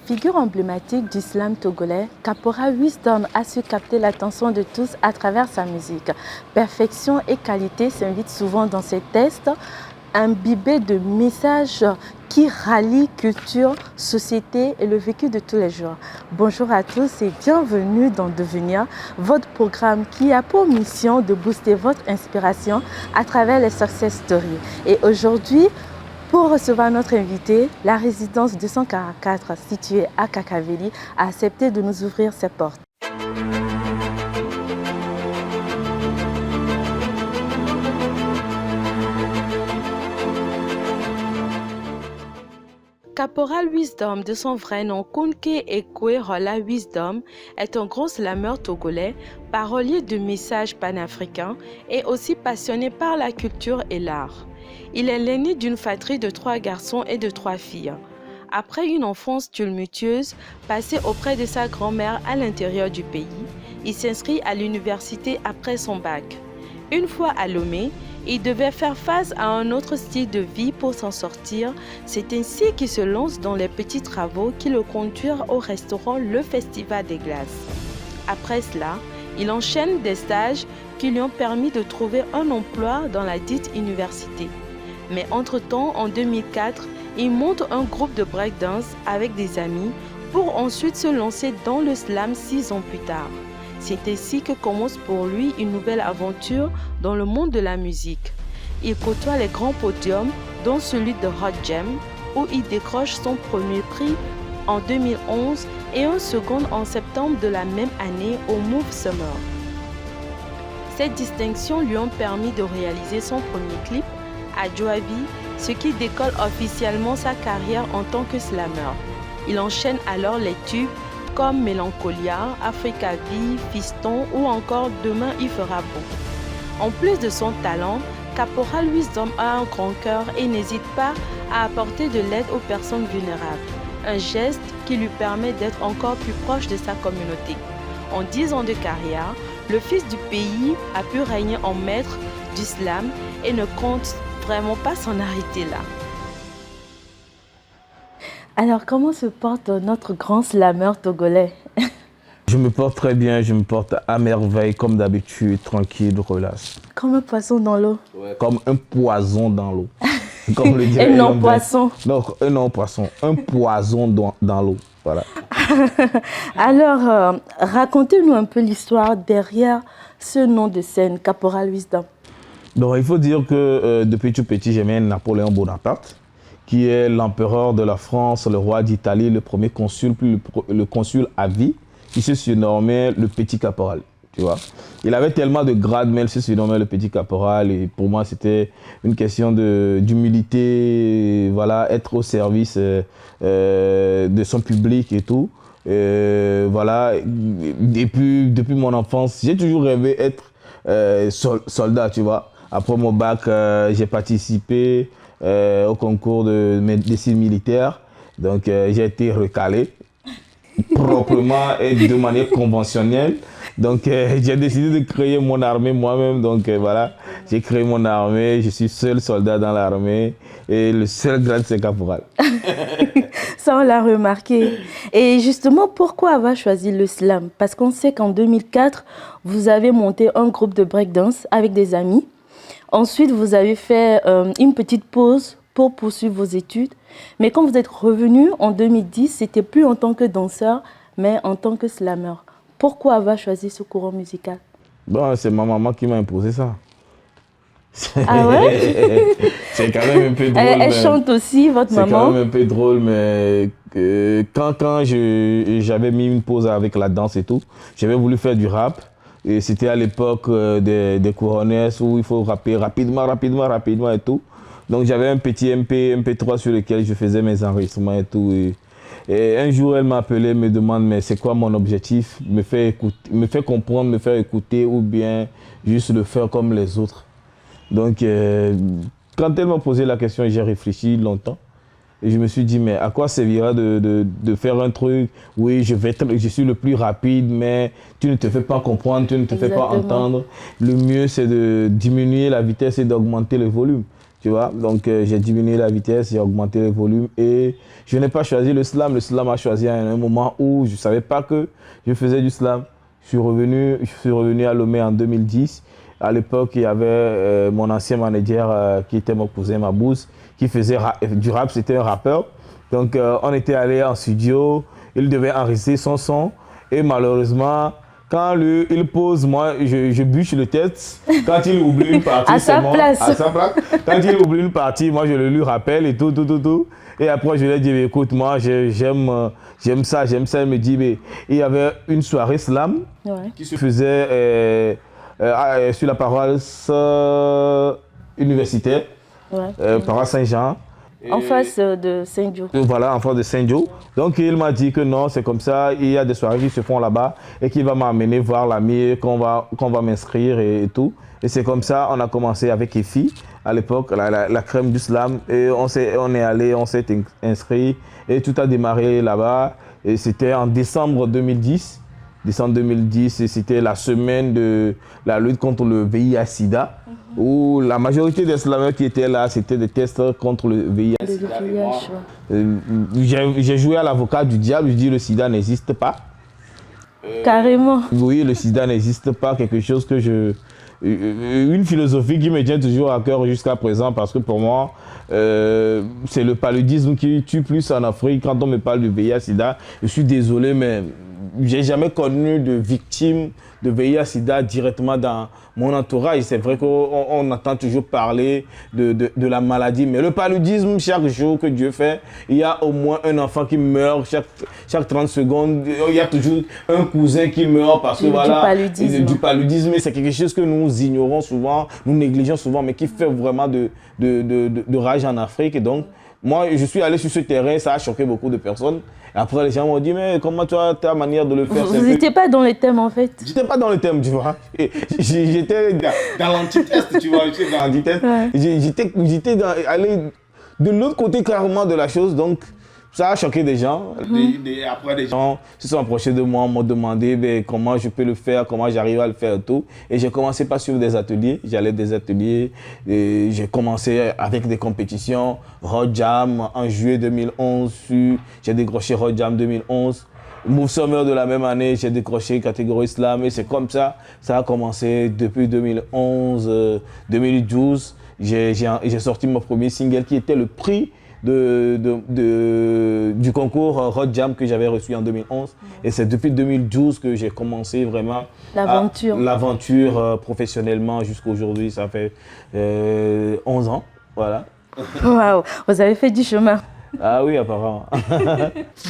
Figure emblématique du slam togolais, Caporal Wisdom a su capter l'attention de tous à travers sa musique. Perfection et qualité s'invitent souvent dans ses textes, imbibés de messages qui rallient culture, société et le vécu de tous les jours. Bonjour à tous et bienvenue dans Devenir, votre programme qui a pour mission de booster votre inspiration à travers les success stories. Et aujourd'hui, pour recevoir notre invité, la résidence 244 située à Kakaveli a accepté de nous ouvrir ses portes. Caporal Wisdom, de son vrai nom Kunke Ekwe Rola Wisdom, est un gros slameur togolais, parolier de messages panafricains et aussi passionné par la culture et l'art. Il est l'aîné d'une fratrie de 3 garçons et de 3 filles. Après une enfance tumultueuse, passée auprès de sa grand-mère à l'intérieur du pays, il s'inscrit à l'université après son bac. Une fois à Lomé, il devait faire face à un autre style de vie pour s'en sortir. C'est ainsi qu'il se lance dans les petits travaux qui le conduisent au restaurant Le Festival des Glaces. Après cela, il enchaîne des stages qui lui ont permis de trouver un emploi dans la dite université. Mais entre-temps, en 2004, il monte un groupe de breakdance avec des amis pour ensuite se lancer dans le slam 6 ans plus tard. C'est ainsi que commence pour lui une nouvelle aventure dans le monde de la musique. Il côtoie les grands podiums, dont celui de Hot Jam, où il décroche son premier prix en 2011 et un second en septembre de la même année au Move Summer. Ces distinctions lui ont permis de réaliser son premier clip, Adjoavi, ce qui décolle officiellement sa carrière en tant que slammer. Il enchaîne alors les tubes comme Mélancolia, Africa Vie, Fiston ou encore Demain il fera beau. En plus de son talent, Caporal Wisdom a un grand cœur et n'hésite pas à apporter de l'aide aux personnes vulnérables. Un geste qui lui permet d'être encore plus proche de sa communauté. En 10 ans de carrière, le fils du pays a pu régner en maître du slam et ne compte vraiment pas s'en arrêter là. Alors, comment se porte notre grand slammer togolais? Je me porte très bien, je me porte à merveille, comme d'habitude, tranquille, relax. Comme un poisson dans l'eau. Ouais, comme un poison dans l'eau. Comme le dirait un non-poisson. Non, un non-poisson, un poison dans l'eau. Voilà. Alors, racontez-nous un peu l'histoire derrière ce nom de scène, Caporal Wisdom. Donc, il faut dire que depuis tout petit, j'aimais Napoléon Bonaparte, qui est l'empereur de la France, le roi d'Italie, le premier consul, puis le consul à vie, qui se surnommait le petit caporal, tu vois. Il avait tellement de grades, mais il se surnommait le petit caporal, et pour moi, c'était une question d'humilité, voilà, être au service de son public et tout. Voilà, depuis mon enfance, j'ai toujours rêvé être soldat, tu vois. Après mon bac, j'ai participé au concours de médecine militaire. Donc, j'ai été recalé proprement et de manière conventionnelle. Donc, j'ai décidé de créer mon armée moi-même. Donc, voilà, j'ai créé mon armée. Je suis seul soldat dans l'armée et le seul grade, c'est caporal. Ça, on l'a remarqué. Et justement, pourquoi avoir choisi le slam? Parce qu'on sait qu'en 2004, vous avez monté un groupe de breakdance avec des amis. Ensuite, vous avez fait une petite pause pour poursuivre vos études. Mais quand vous êtes revenu en 2010, c'était plus en tant que danseur, mais en tant que slammer. Pourquoi avoir choisi ce courant musical? Bon, c'est ma maman qui m'a imposé ça. Ah ouais? C'est quand même un peu drôle. Elle chante aussi, votre maman? C'est quand même un peu drôle, mais quand j'avais mis une pause avec la danse et tout, j'avais voulu faire du rap. Et c'était à l'époque des couronnes où il faut rapper rapidement et tout. Donc j'avais un petit MP3 sur lequel je faisais mes enregistrements et tout. Et un jour, elle m'a appelé, me demande mais c'est quoi mon objectif? Me faire comprendre, me faire écouter ou bien juste le faire comme les autres. Donc quand elle m'a posé la question, j'ai réfléchi longtemps. Et je me suis dit, mais à quoi servira de faire un truc? Oui, je suis le plus rapide, mais tu ne te fais pas comprendre, tu ne te fais pas entendre. Le mieux, c'est de diminuer la vitesse et d'augmenter le volume. tu vois. Donc j'ai diminué la vitesse, j'ai augmenté le volume et je n'ai pas choisi le slam. Le slam a choisi à un moment où je ne savais pas que je faisais du slam. Je suis revenu à Lomé en 2010. À l'époque, il y avait mon ancien manager qui était mon cousin Mabous, qui faisait du rap, c'était un rappeur. Donc on était allé en studio, il devait enregistrer son son et malheureusement, quand il pose, moi je bûche le texte. Quand il oublie une partie, à sa place. À sa place. Quand il oublie une partie, moi je le lui rappelle et tout. Et après je lui ai dit, écoute, moi j'aime ça. Il me dit, mais il y avait une soirée slam qui se faisait sur la paroisse universitaire, paroisse Saint-Jean. En face de Saint-Joe. Voilà, en face de Saint-Joe. Donc il m'a dit que non, c'est comme ça, il y a des soirées qui se font là-bas et qu'il va m'amener voir l'ami, qu'on va m'inscrire et tout. Et c'est comme ça, on a commencé avec EFI, à l'époque, la crème du slam. Et on est allé, on s'est inscrit et tout a démarré là-bas. Et c'était en décembre 2010. Décembre 2010, et c'était la semaine de la lutte contre le VIH-Sida, où la majorité des slameurs qui étaient là, c'était des tests contre le VIH-Sida. J'ai joué à l'avocat du diable, je dis le sida n'existe pas. Carrément. Oui, le sida n'existe pas, quelque chose que une philosophie qui me tient toujours à cœur jusqu'à présent, parce que pour moi, c'est le paludisme qui tue plus en Afrique. Quand on me parle du VIH-Sida, je suis désolé, mais j'ai jamais connu de victime de VIH-Sida directement dans mon entourage. C'est vrai qu'on entend toujours parler de la maladie, mais le paludisme, chaque jour que Dieu fait, il y a au moins un enfant qui meurt chaque 30 secondes. Il y a toujours un cousin qui meurt parce que du paludisme. C'est quelque chose que nous ignorons souvent, nous négligeons souvent, mais qui fait vraiment de rage en Afrique. Et donc, moi, je suis allé sur ce terrain, ça a choqué beaucoup de personnes. Et après, les gens m'ont dit, mais comment toi, ta manière de le faire? Vous n'étiez pas dans le thème, en fait. J'étais pas dans le thème, tu vois. J'étais dans l'antithèse, tu vois. J'étais dans l'antithèse. J'étais allé de l'autre côté carrément de la chose, donc ça a choqué des gens. Après, des gens se sont approchés de moi, m'ont demandé comment je peux le faire, comment j'arrive à le faire et tout. Et j'ai commencé par suivre des ateliers. J'allais des ateliers. Et j'ai commencé avec des compétitions. Road Jam en juillet 2011. J'ai décroché Road Jam 2011. Move Summer de la même année, j'ai décroché catégorie slam. Et c'est comme ça, ça a commencé depuis 2011, 2012. J'ai sorti mon premier single qui était le prix du concours Road Jam que j'avais reçu en 2011. Et c'est depuis 2012 que j'ai commencé vraiment l'aventure professionnellement jusqu'à aujourd'hui. Ça fait 11 ans. Voilà. Waouh, vous avez fait du chemin. Ah oui, apparemment.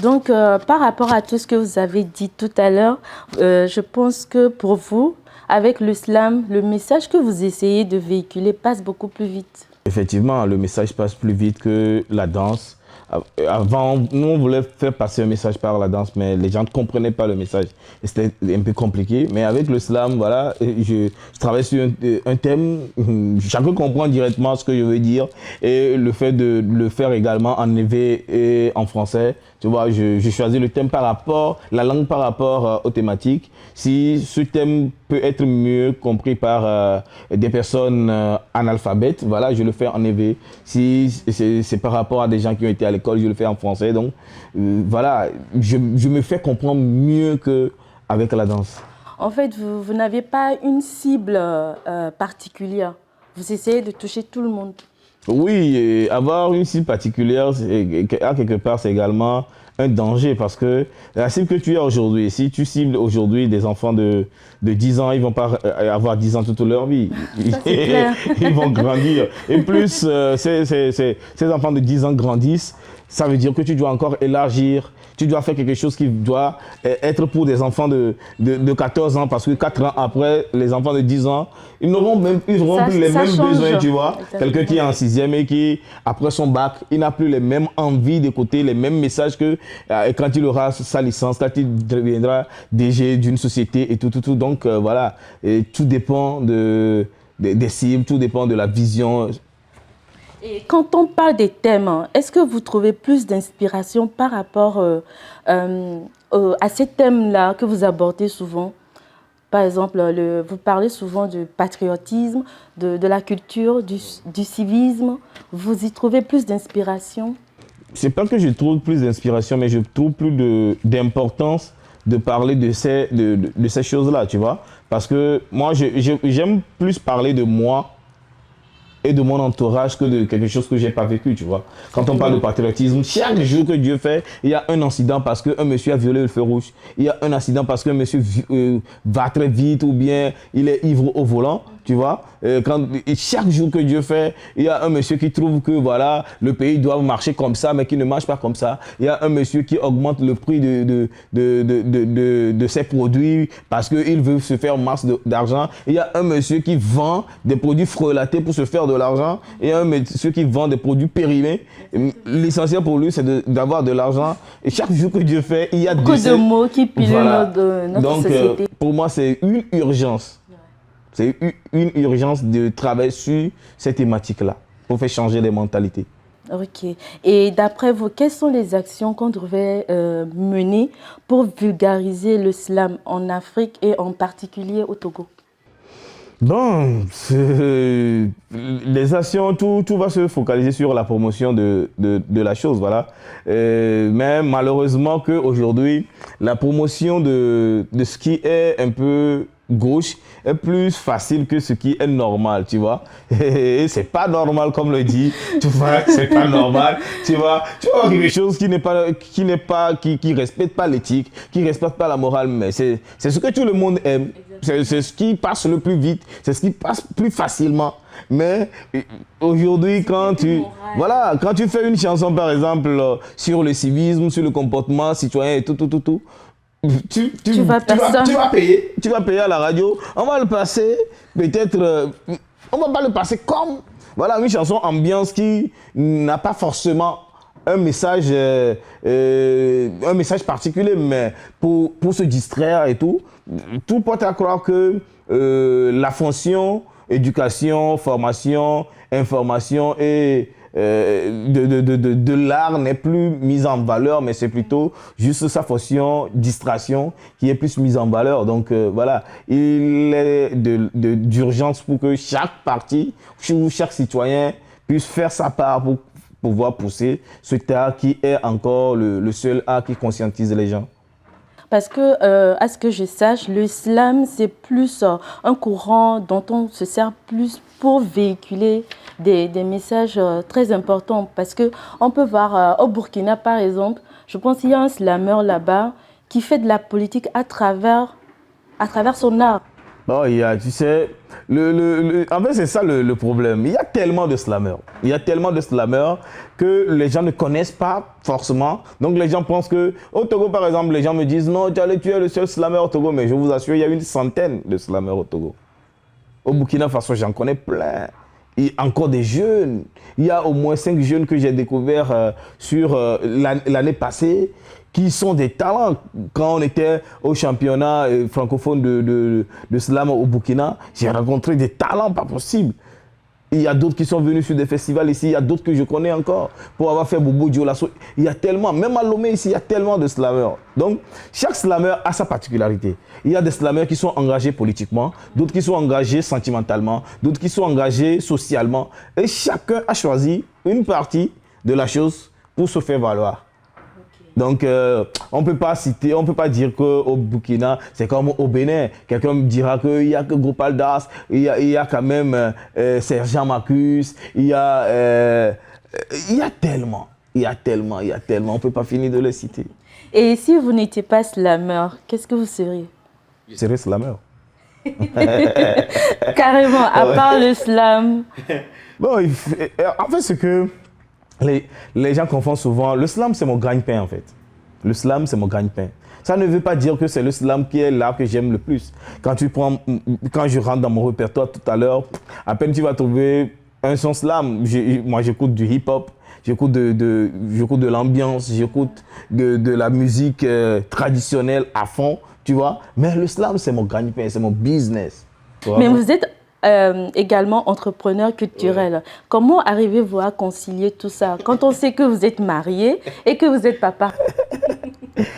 Donc, par rapport à tout ce que vous avez dit tout à l'heure, je pense que pour vous, avec le slam, le message que vous essayez de véhiculer passe beaucoup plus vite. Effectivement, le message passe plus vite que la danse. Avant, nous, on voulait faire passer un message par la danse, mais les gens ne comprenaient pas le message. C'était un peu compliqué. Mais avec le slam, voilà, je travaille sur un thème. Chacun comprend directement ce que je veux dire. Et le fait de le faire également en éveil et en français, tu vois, je choisis le thème par rapport, la langue par rapport aux thématiques. Si ce thème peut être mieux compris par des personnes analphabètes, voilà, je le fais en éveil. Si c'est par rapport à des gens qui ont été à l'école, je le fais en français. Donc, voilà, je me fais comprendre mieux qu'avec la danse. En fait, vous n'avez pas une cible particulière. Vous essayez de toucher tout le monde. Oui, avoir une cible particulière, à quelque part, c'est également un danger parce que la cible que tu as aujourd'hui, si tu cibles aujourd'hui des enfants de 10 ans, ils ne vont pas avoir 10 ans toute leur vie. Ça, c'est clair. Ils vont grandir. Et plus ces enfants de 10 ans grandissent, ça veut dire que tu dois encore élargir. Tu dois faire quelque chose qui doit être pour des enfants de 14 ans parce que 4 ans après, les enfants de 10 ans, ils n'auront plus les mêmes besoins, tu vois. Quelqu'un qui est en 6e et qui, après son bac, il n'a plus les mêmes envies d'écouter les mêmes messages que quand il aura sa licence, quand il deviendra DG d'une société et tout. Donc voilà, et tout dépend des cibles, tout dépend de la vision. Et quand on parle des thèmes, est-ce que vous trouvez plus d'inspiration par rapport à ces thèmes-là que vous abordez souvent? Par exemple, vous parlez souvent du patriotisme, de la culture, du civisme. Vous y trouvez plus d'inspiration? C'est pas que je trouve plus d'inspiration, mais je trouve plus d'importance de parler de ces choses-là, tu vois. Parce que moi, j'aime plus parler de moi et de mon entourage que de quelque chose que j'ai pas vécu, tu vois. Quand on parle de patriotisme, chaque jour que Dieu fait, il y a un incident parce qu'un monsieur a violé le feu rouge. Il y a un incident parce qu'un monsieur va très vite ou bien il est ivre au volant, tu vois. Et chaque jour que Dieu fait, il y a un monsieur qui trouve que voilà, le pays doit marcher comme ça, mais qui ne marche pas comme ça. Il y a un monsieur qui augmente le prix de ses produits parce qu'il veut se faire masse d'argent. Il y a un monsieur qui vend des produits frelatés pour se faire de l'argent. Et un monsieur qui vend des produits périmés. L'essentiel pour lui, c'est d'avoir de l'argent. Et chaque jour que Dieu fait, il y a beaucoup de mots qui pilent voilà. notre société. Pour moi, c'est une urgence. C'est une urgence de travailler sur cette thématique-là pour faire changer les mentalités. Ok. Et d'après vous, quelles sont les actions qu'on devrait mener pour vulgariser le slam en Afrique et en particulier au Togo? Bon, les actions, tout va se focaliser sur la promotion de la chose, voilà. Mais malheureusement qu'aujourd'hui, la promotion de ce qui est un peu gauche est plus facile que ce qui est normal, tu vois. Et c'est pas normal comme le dit, tu vois, c'est pas normal, tu vois. Tu vois quelque chose qui respecte pas l'éthique, qui respecte pas la morale, mais c'est ce que tout le monde aime. C'est ce qui passe le plus vite, c'est ce qui passe plus facilement. Mais aujourd'hui, quand tu fais une chanson, par exemple, sur le civisme, sur le comportement citoyen et tout, tu vas payer à la radio. On va le passer, peut-être, on va pas le passer comme, voilà, une chanson ambiance qui n'a pas forcément un message particulier, mais pour se distraire et tout porte à croire que la fonction éducation, formation, information et de l'art n'est plus mise en valeur, mais c'est plutôt juste sa fonction distraction qui est plus mise en valeur. Donc voilà, il est d'urgence pour que chaque parti ou chaque citoyen puisse faire sa part pour pouvoir pousser cet art qui est encore le seul art qui conscientise les gens. Parce que, à ce que je sache, le slam, c'est plus un courant dont on se sert plus pour véhiculer des messages très importants. Parce qu'on peut voir au Burkina, par exemple, je pense qu'il y a un slameur là-bas qui fait de la politique à travers son art. Bon, tu sais, en fait, c'est ça le problème. Il y a tellement de slammers. Il y a tellement de slammers que les gens ne connaissent pas forcément. Donc, les gens pensent que, au Togo, par exemple, les gens me disent, non, tu es le seul slammer au Togo. Mais je vous assure, il y a une centaine de slammers au Togo. Au Burkina Faso, j'en connais plein. Il y a encore des jeunes. Il y a au moins 5 jeunes que j'ai découverts sur l'année passée, qui sont des talents. Quand on était au championnat francophone de slam au Burkina, j'ai rencontré des talents pas possibles. Il y a d'autres qui sont venus sur des festivals ici, il y a d'autres que je connais encore pour avoir fait Bobo Dioulasso. Il y a tellement, même à Lomé ici, il y a tellement de slammers. Donc, chaque slammer a sa particularité. Il y a des slammers qui sont engagés politiquement, d'autres qui sont engagés sentimentalement, d'autres qui sont engagés socialement. Et chacun a choisi une partie de la chose pour se faire valoir. Donc, on ne peut pas dire qu'au Burkina, c'est comme au Bénin. Quelqu'un me dira qu'il n'y a que Gopal Das, il y a quand même Sergent Marcus, il y a tellement, on ne peut pas finir de les citer. Et si vous n'étiez pas slammer, qu'est-ce que vous seriez? Je serais slammer. Carrément, à part le slam. Bon, en fait, c'est que les gens confondent souvent. Le slam, c'est mon gagne-pain, en fait. Le slam, c'est mon gagne-pain. Ça ne veut pas dire que c'est le slam qui est l'art que j'aime le plus. Quand je rentre dans mon répertoire tout à l'heure, à peine tu vas trouver un son slam. Moi, j'écoute du hip-hop, j'écoute de l'ambiance, j'écoute de la musique traditionnelle à fond, tu vois. Mais le slam, c'est mon gagne-pain, c'est mon business. Mais vous êtes également entrepreneur culturel. Ouais. Comment arrivez-vous à concilier tout ça quand on sait que vous êtes marié et que vous êtes papa?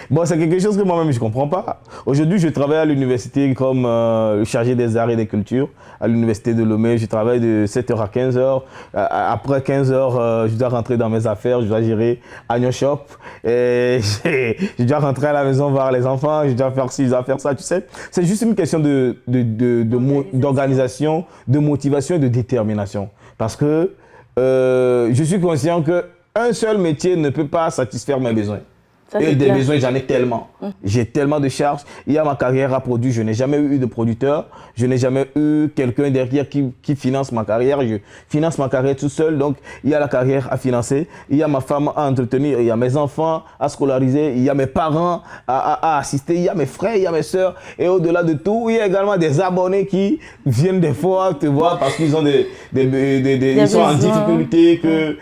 Bon, c'est quelque chose que moi-même, je ne comprends pas. Aujourd'hui, je travaille à l'université comme chargé des arts et des cultures, à l'université de Lomé. Je travaille de 7h à 15h. Après 15h, je dois rentrer dans mes affaires, je dois gérer Agnon Shop. Et je dois rentrer à la maison voir les enfants, je dois faire ci, je dois faire ça, tu sais. C'est juste une question d'organisation, de motivation et de détermination. Parce que je suis conscient qu'un seul métier ne peut pas satisfaire mes besoins. Ça, Et des clair. besoins, j'en ai tellement. J'ai tellement de charges. Il y a ma carrière à produire. Je n'ai jamais eu de producteur. Je n'ai jamais eu quelqu'un derrière qui finance ma carrière. Je finance ma carrière tout seul. Donc, il y a la carrière à financer. Il y a ma femme à entretenir. Il y a mes enfants à scolariser. Il y a mes parents à assister. Il y a mes frères, il y a mes soeurs. Et au-delà de tout, il y a également des abonnés qui viennent des fois te voir parce qu'ils ont ils sont en difficulté que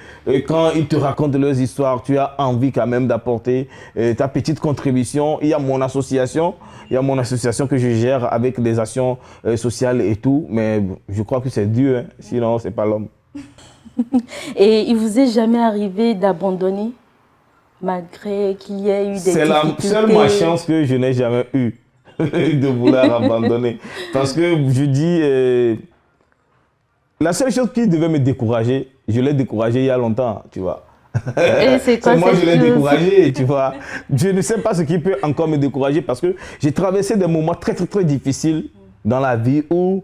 quand ils te racontent leurs histoires, tu as envie quand même d'apporter ta petite contribution. Il y a mon association, que je gère avec des actions sociales et tout, mais je crois que c'est Dieu, hein. Sinon c'est pas l'homme. Et il vous est jamais arrivé d'abandonner malgré qu'il y ait eu des difficultés? C'est la seule malchance que je n'ai jamais eue de vouloir abandonner. Parce que je dis, la seule chose qui devait me décourager, je l'ai découragé il y a longtemps, tu vois. Et c'est quoi moi, cette je l'ai chose? découragé, tu vois. Je ne sais pas ce qui peut encore me décourager parce que j'ai traversé des moments très, très, très difficiles dans la vie où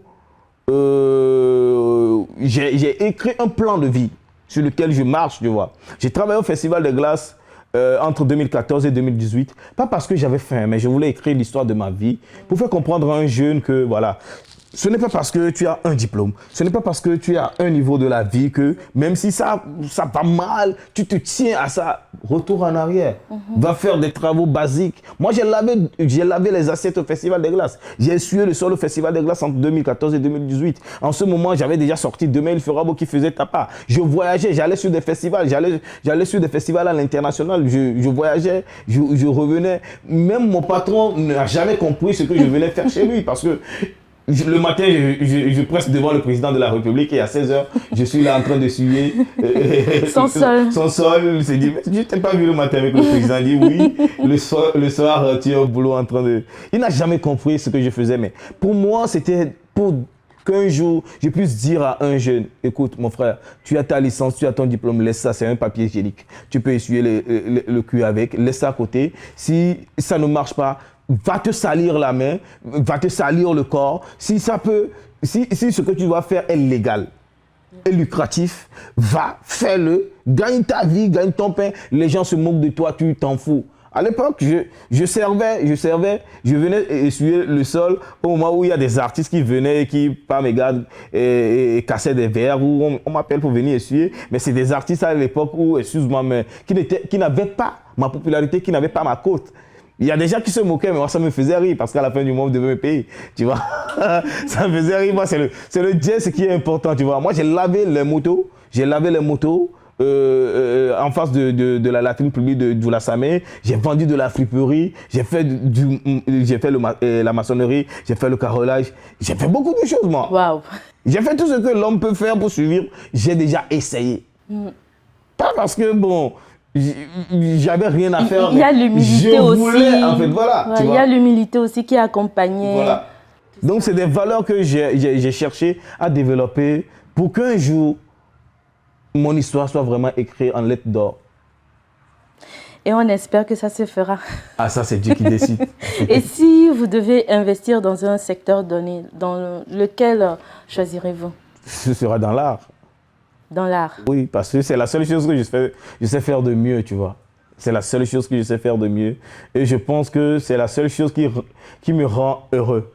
j'ai écrit un plan de vie sur lequel je marche, tu vois. J'ai travaillé au Festival des Glaces entre 2014 et 2018. Pas parce que j'avais faim, mais je voulais écrire l'histoire de ma vie pour faire comprendre à un jeune que, voilà, ce n'est pas parce que tu as un diplôme, ce n'est pas parce que tu as un niveau de la vie que même si ça va mal, tu te tiens à ça. Retour en arrière, va faire des travaux basiques. Moi, j'ai lavé les assiettes au Festival des Glaces. J'ai essuyé le sol au Festival des Glaces entre 2014 et 2018. En ce moment, j'avais déjà sorti Demain il fera beau qui faisait tapas. Je voyageais, j'allais sur des festivals, j'allais sur des festivals à l'international. Je voyageais, je revenais. Même mon patron n'a jamais compris ce que je venais faire chez lui parce que le matin, je presse devant le président de la République et à 16h, je suis là en train de suyer Son sol. Il s'est dit, je t'ai pas vu le matin avec le président. Il dit oui, le soir, tu es au boulot en train de... Il n'a jamais compris ce que je faisais, mais pour moi, c'était pour qu'un jour, je puisse dire à un jeune, écoute mon frère, tu as ta licence, tu as ton diplôme, laisse ça, c'est un papier hygiénique. Tu peux essuyer le cul avec, laisse ça à côté. Si ça ne marche pas, va te salir la main, va te salir le corps. Si ce que tu vas faire est légal et lucratif, va, fais-le, gagne ta vie, gagne ton pain. Les gens se moquent de toi, tu t'en fous. À l'époque, je venais essuyer le sol au moment où il y a des artistes qui venaient et qui, par mégarde, et cassaient des verres, ou on m'appelle pour venir essuyer. Mais c'est des artistes à l'époque où, excuse-moi, mais qui n'avaient pas ma popularité, qui n'avaient pas ma cote. Il y a des gens qui se moquaient, mais moi, ça me faisait rire parce qu'à la fin du mois, je devais me payer, tu vois. Ça me faisait rire. Moi, c'est le geste qui est important, tu vois. Moi, j'ai lavé les motos en face de la latrine publique de Djoula Samé. J'ai vendu de la friperie, j'ai fait la maçonnerie, j'ai fait le carrelage. J'ai fait beaucoup de choses, moi. Waouh. J'ai fait tout ce que l'homme peut faire pour survivre. J'ai déjà essayé. Pas parce que, bon... J'avais rien à faire. Il y a l'humilité aussi. En fait, voilà. Ouais, il y a l'humilité aussi qui est accompagnée. Voilà. Donc, c'est des valeurs que j'ai cherché à développer pour qu'un jour, mon histoire soit vraiment écrite en lettres d'or. Et on espère que ça se fera. Ah, ça, c'est Dieu qui décide. Et si vous devez investir dans un secteur donné, dans lequel choisirez-vous? Ce sera dans l'art. Dans l'art. Oui, parce que c'est la seule chose que je sais faire de mieux, tu vois. C'est la seule chose que je sais faire de mieux. Et je pense que c'est la seule chose qui me rend heureux,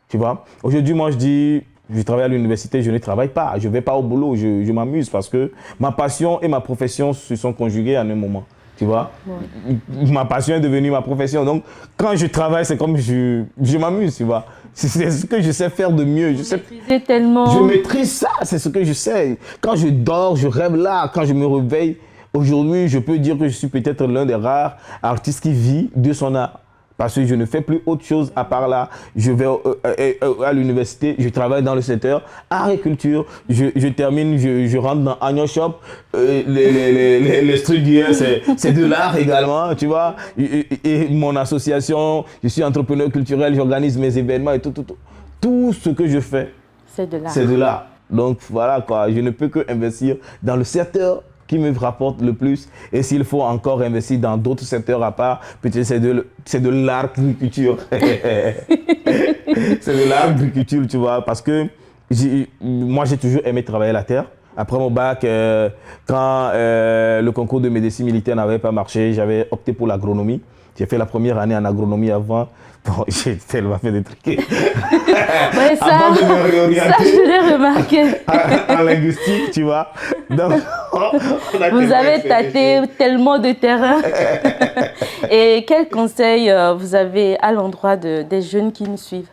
tu vois. Aujourd'hui, moi, je travaille à l'université, je ne travaille pas. Je ne vais pas au boulot, je m'amuse parce que ma passion et ma profession se sont conjuguées en un moment, tu vois. Ouais. Ma passion est devenue ma profession. Donc, quand je travaille, c'est comme je m'amuse, tu vois. C'est ce que je sais faire de mieux. Je maîtrise ça, c'est ce que je sais. Quand je dors, je rêve là. Quand je me réveille, aujourd'hui, je peux dire que je suis peut-être l'un des rares artistes qui vit de son art. Parce que je ne fais plus autre chose à part là. Je vais à l'université, je travaille dans le secteur art et culture. Je termine, je rentre dans Agnon Shop. Les studios, c'est de l'art également, tu vois. Et mon association, je suis entrepreneur culturel, j'organise mes événements et tout. Tout ce que je fais, c'est de l'art. C'est de l'art. Donc voilà quoi, je ne peux que investir dans le secteur qui me rapporte le plus. Et s'il faut encore investir dans d'autres secteurs à part, peut-être c'est de l'agriculture. C'est de l'agriculture, tu vois, parce que moi j'ai toujours aimé travailler la terre. Après mon bac, quand le concours de médecine militaire n'avait pas marché, j'avais opté pour l'agronomie. J'ai fait la première année en agronomie avant. Bon, j'ai tellement fait des trucs. Ouais, avant de me réorienter. Ça, je l'ai remarqué. En linguistique, tu vois. Donc, vous avez tâté tellement de terrain. Et quels conseils vous avez à l'endroit des jeunes qui nous suivent?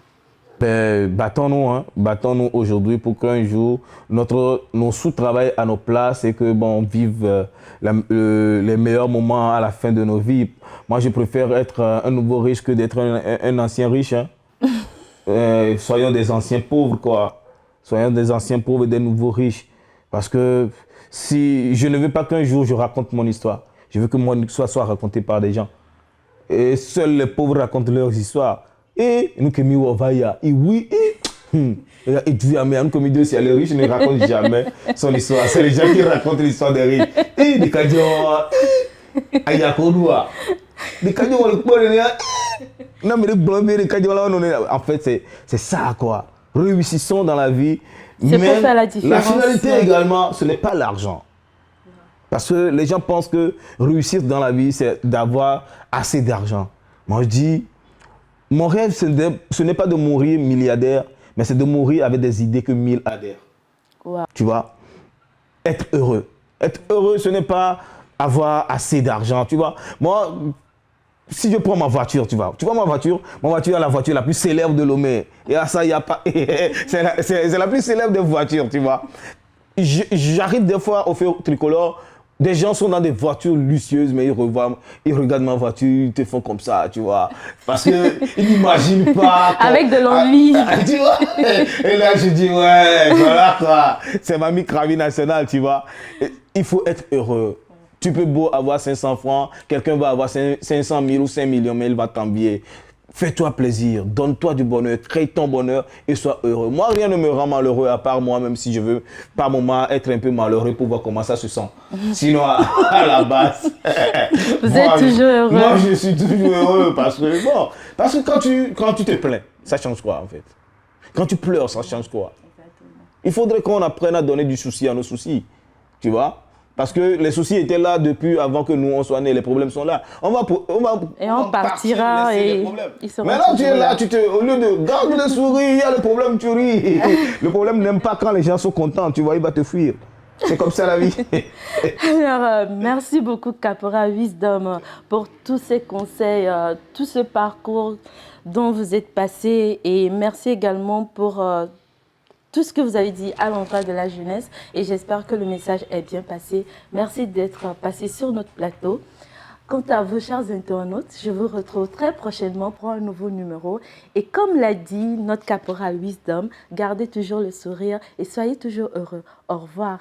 Battons-nous aujourd'hui pour qu'un jour, nos sous-travail à nos places et que on vive les meilleurs moments à la fin de nos vies. Moi, je préfère être un nouveau riche que d'être un ancien riche. Hein. Soyons des anciens pauvres, quoi. Soyons des anciens pauvres et des nouveaux riches. Parce que si je ne veux pas qu'un jour je raconte mon histoire, je veux que mon histoire soit racontée par des gens. Et seuls les pauvres racontent leurs histoires. Et nous qui nous voyons, et oui, et tu as même comme Dieu, si les riches ne racontent jamais son histoire. C'est les gens qui racontent l'histoire des riches. Et des cadets, des cadets, non mais les blancs, les cadets, en fait c'est ça quoi. Réussissons dans la vie. C'est pour faire la différence. La finalité également, ce n'est pas l'argent. Parce que les gens pensent que réussir dans la vie, c'est d'avoir assez d'argent. Moi je dis, mon rêve, ce n'est pas de mourir milliardaire, mais c'est de mourir avec des idées que 1000 adhèrent. Wow. Tu vois? Être heureux. Être heureux, ce n'est pas avoir assez d'argent, tu vois? Moi, si je prends ma voiture, tu vois ma voiture est la voiture la plus célèbre de Lomé. Et à ça, il n'y a pas... c'est la plus célèbre des voitures, tu vois? J'arrive des fois au feu tricolore. Des gens sont dans des voitures luxueuses, mais ils regardent ma voiture, ils te font comme ça, tu vois. Parce qu'ils n'imaginent pas. Avec de l'envie. Tu vois. Et là, je dis, ouais, voilà quoi. C'est ma micravie nationale, tu vois. Il faut être heureux. Tu peux beau avoir 500 francs, quelqu'un va avoir 500 000 ou 5 millions, mais il va t'envier. Fais-toi plaisir, donne-toi du bonheur, crée ton bonheur et sois heureux. Moi, rien ne me rend malheureux à part moi, même si je veux par moment être un peu malheureux pour voir comment ça se sent. Sinon, à la base... Vous êtes toujours heureux. Moi, je suis toujours heureux parce que quand tu te plains, ça change quoi en fait? Quand tu pleures, ça change quoi? Il faudrait qu'on apprenne à donner du souci à nos soucis, tu vois? Parce que les soucis étaient là depuis avant que nous on soit nés, les problèmes sont là. On partira et ils seront. Maintenant tu es là, au lieu de garde le sourire, il y a le problème, tu ris. Le problème n'aime pas quand les gens sont contents, tu vois, il va te fuir. C'est comme ça la vie. Alors, merci beaucoup Caporal Wisdom pour tous ces conseils, tout ce parcours dont vous êtes passé et merci également pour tout ce que vous avez dit à l'endroit de la jeunesse et j'espère que le message est bien passé. Merci d'être passé sur notre plateau. Quant à vous, chers internautes, je vous retrouve très prochainement pour un nouveau numéro. Et comme l'a dit notre Caporal Wisdom, gardez toujours le sourire et soyez toujours heureux. Au revoir.